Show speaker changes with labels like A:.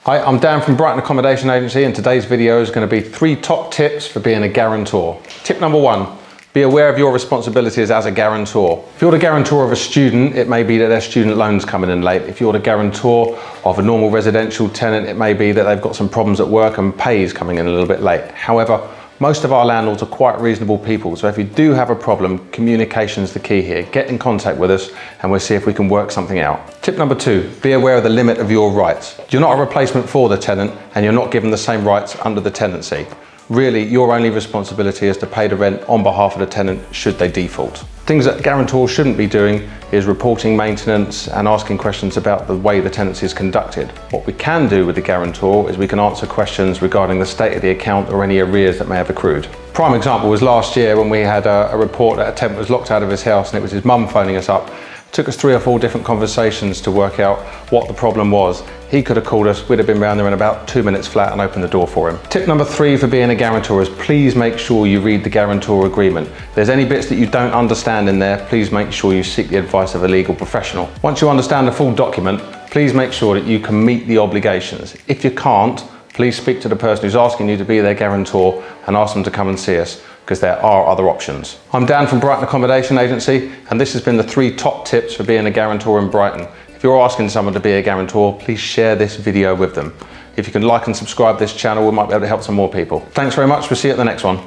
A: Hi, I'm Dan from Brighton Accommodation Agency, and today's video is going to be 3 top tips for being a guarantor. Tip number 1, be aware of your responsibilities as a guarantor. If you're the guarantor of a student, it may be that their student loan's coming in late. If you're the guarantor of a normal residential tenant, it may be that they've got some problems at work and pay is coming in a little bit late. However, most of our landlords are quite reasonable people, so if you do have a problem, communication's the key here. Get in contact with us and we'll see if we can work something out. Tip number 2, be aware of the limit of your rights. You're not a replacement for the tenant and you're not given the same rights under the tenancy. Really, your only responsibility is to pay the rent on behalf of the tenant should they default. Things that guarantors shouldn't be doing is reporting maintenance and asking questions about the way the tenancy is conducted. What we can do with the guarantor is we can answer questions regarding the state of the account or any arrears that may have accrued. Prime example was last year when we had a report that a tenant was locked out of his house and it was his mum phoning us up. It took us 3 or 4 different conversations to work out what the problem was. He could have called us, we'd have been round there in about 2 minutes flat and opened the door for him. Tip number 3 for being a guarantor is please make sure you read the Guarantor Agreement. If there's any bits that you don't understand in there, please make sure you seek the advice of a legal professional. Once you understand the full document, please make sure that you can meet the obligations. If you can't, please speak to the person who's asking you to be their guarantor and ask them to come and see us, because there are other options. I'm Dan from Brighton Accommodation Agency, and this has been the 3 top tips for being a guarantor in Brighton. If you're asking someone to be a guarantor, please share this video with them. If you can like and subscribe this channel, we might be able to help some more people. Thanks very much, we'll see you at the next one.